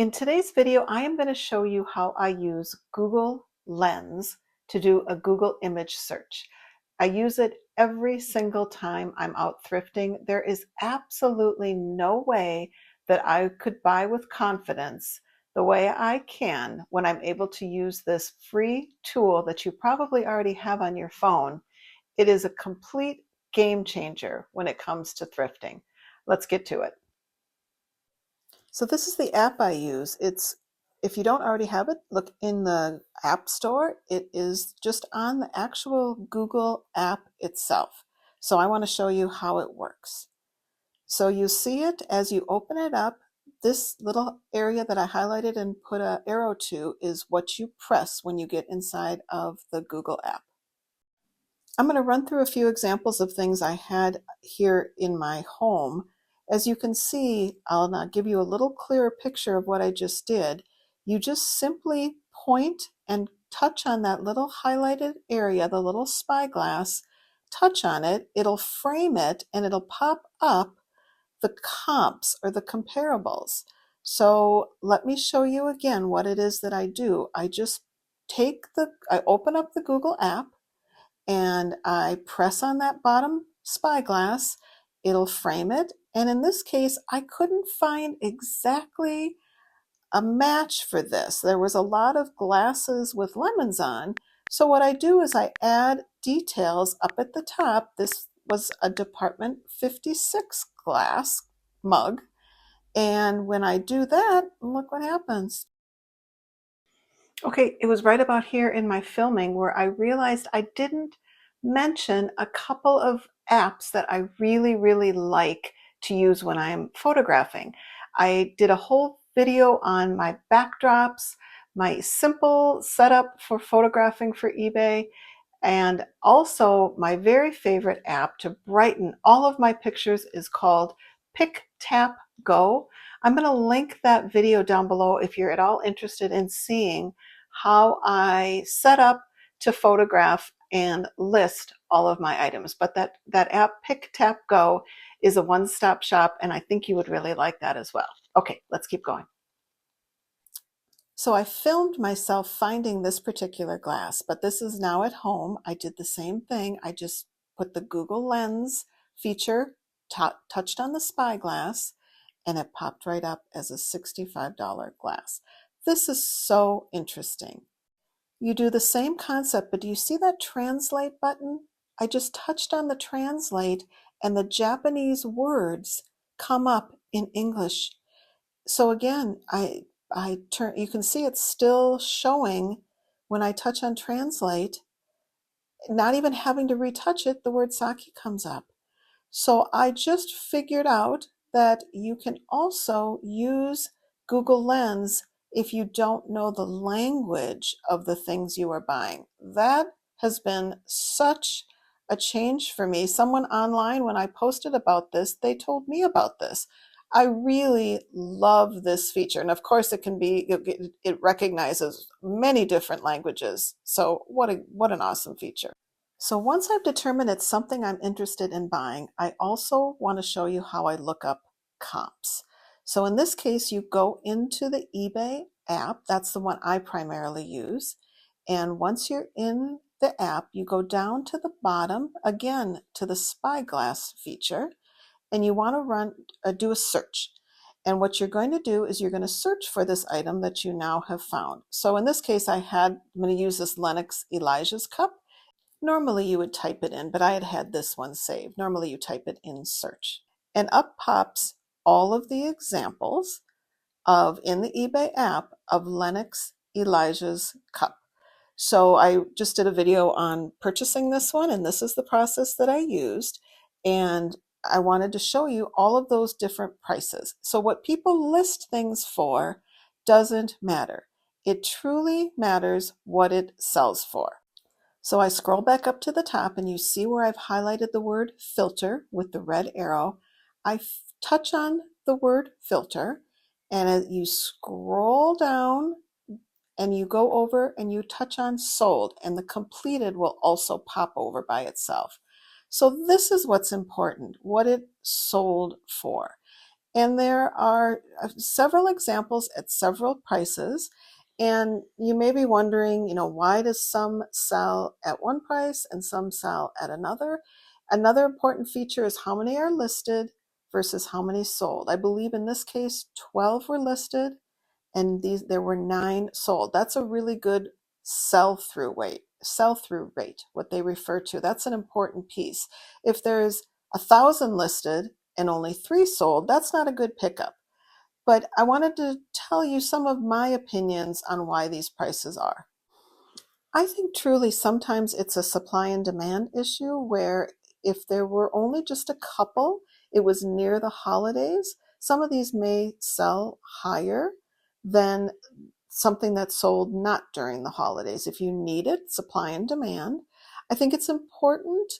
In today's video, I am going to show you how I use Google Lens to do a Google image search. I use it every single time I'm out thrifting. There is absolutely no way that I could buy with confidence the way I can when I'm able to use this free tool that you probably already have on your phone. It is a complete game changer when it comes to thrifting. Let's get to it. So this is the app I use. If you don't already have it, look in the App Store. It is just on the actual Google app itself. So I want to show you how it works. So you see it as you open it up. This little area that I highlighted and put an arrow to is what you press when you get inside of the Google app. I'm going to run through a few examples of things I had here in my home. As you can see, I'll now give you a little clearer picture of what I just did. You just simply point and touch on that little highlighted area, the little spyglass, touch on it, it'll frame it, and it'll pop up the comps or the comparables. So let me show you again what it is that I do. I open up the Google app, and I press on that bottom spyglass, it'll frame it. And in this case, I couldn't find exactly a match for this. There was a lot of glasses with lemons on. So what I do is I add details up at the top. This was a Department 56 glass mug. And when I do that, look what happens. Okay, it was right about here in my filming where I realized I didn't mention a couple of apps that I really like to use when I'm photographing. I did a whole video on my backdrops, my simple setup for photographing for eBay, and also my very favorite app to brighten all of my pictures is called Pic Tap Go. I'm going to link that video down below if you're at all interested in seeing how I set up to photograph and list all of my items. But that app, Pic Tap Go, is a one-stop shop, and I think you would really like that as well. Okay, let's keep going. So I filmed myself finding this particular glass, but this is now at home. I did the same thing. I just put the Google Lens feature, touched on the spyglass, and it popped right up as a $65 glass. This is so interesting. You do the same concept, but do you see that translate button? I just touched on the translate and the Japanese words come up in English. So again, you can see it's still showing when I touch on translate, not even having to retouch it, the word sake comes up. So I just figured out that you can also use Google Lens if you don't know the language of the things you are buying. That has been such a change for me. Someone online, when I posted about this, they told me about this. I really love this feature. And of course it recognizes many different languages. So what an awesome feature. So once I've determined it's something I'm interested in buying, I also want to show you how I look up comps. So in this case, you go into the eBay app. That's the one I primarily use. And once you're in the app, you go down to the bottom, again, to the spyglass feature, and you want to do a search. And what you're going to do is you're going to search for this item that you now have found. So in this case, I'm going to use this Lennox Elijah's cup. Normally you would type it in, but I had this one saved. Normally you type it in search. And up pops all of the examples in the eBay app of Lennox Elijah's cup. So I just did a video on purchasing this one, and this is the process that I used. And I wanted to show you all of those different prices. So what people list things for doesn't matter. It truly matters what it sells for. So I scroll back up to the top and you see where I've highlighted the word filter with the red arrow. I touch on the word filter, and as you scroll down and you go over and you touch on sold, and the completed will also pop over by itself. So this is what's important, what it sold for. And there are several examples at several prices. And you may be wondering, why does some sell at one price and some sell at another? Another important feature is how many are listed versus how many sold. I believe in this case, 12 were listed and there were 9 sold. That's a really good sell-through rate, what they refer to. That's an important piece. If there's 1,000 listed and only 3 sold, that's not a good pickup. But I wanted to tell you some of my opinions on why these prices are. I think truly sometimes it's a supply and demand issue where if there were only just a couple, it was near the holidays, some of these may sell higher than something that's sold not during the holidays. If you need it, supply and demand. I think it's important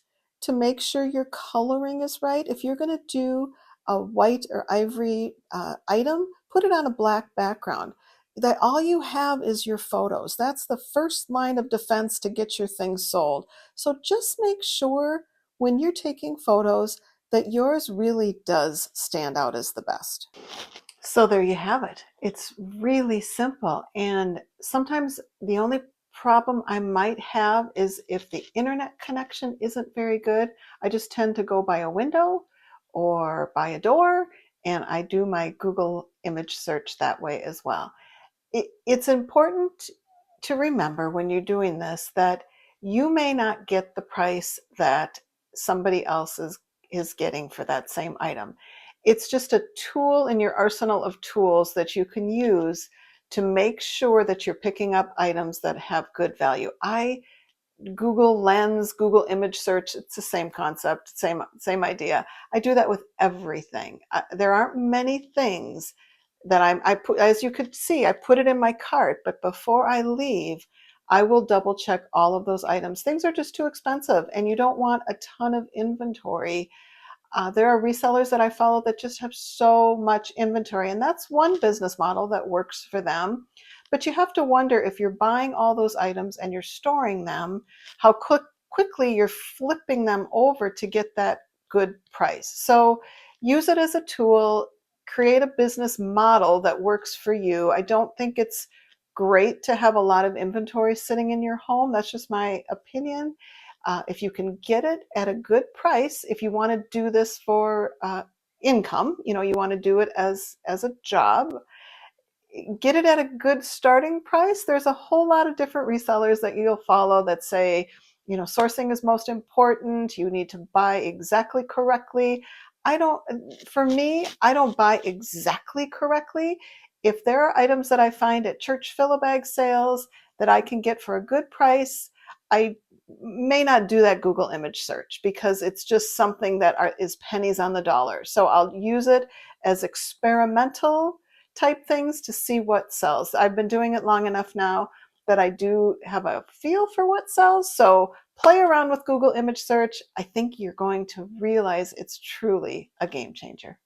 to make sure your coloring is right. If you're going to do a white or ivory item, put it on a black background. That all you have is your photos. That's the first line of defense to get your things sold. So just make sure when you're taking photos that yours really does stand out as the best. So there you have it. It's really simple. And sometimes the only problem I might have is if the internet connection isn't very good, I just tend to go by a window or by a door, and I do my Google image search that way as well. It's important to remember when you're doing this that you may not get the price that somebody else is getting for that same item. It's just a tool in your arsenal of tools that you can use to make sure that you're picking up items that have good value. Google Lens, Google image search, it's the same concept, same idea. I do that with everything. There aren't many things that I put, as you could see, I put it in my cart, but before I leave, I will double check all of those items. Things are just too expensive and you don't want a ton of inventory. There are resellers that I follow that just have so much inventory, and that's one business model that works for them. But you have to wonder if you're buying all those items and you're storing them, how quickly you're flipping them over to get that good price. So use it as a tool, create a business model that works for you. I don't think it's great to have a lot of inventory sitting in your home. That's just my opinion. If you can get it at a good price, if you want to do this for income, you want to do it as a job, get it at a good starting price. There's a whole lot of different resellers that you'll follow that say, sourcing is most important. You need to buy exactly correctly. For me, I don't buy exactly correctly. If there are items that I find at church fill-a-bag sales that I can get for a good price, I may not do that Google image search because it's just something that is pennies on the dollar. So I'll use it as experimental type things to see what sells. I've been doing it long enough now that I do have a feel for what sells. So play around with Google image search. I think you're going to realize it's truly a game changer.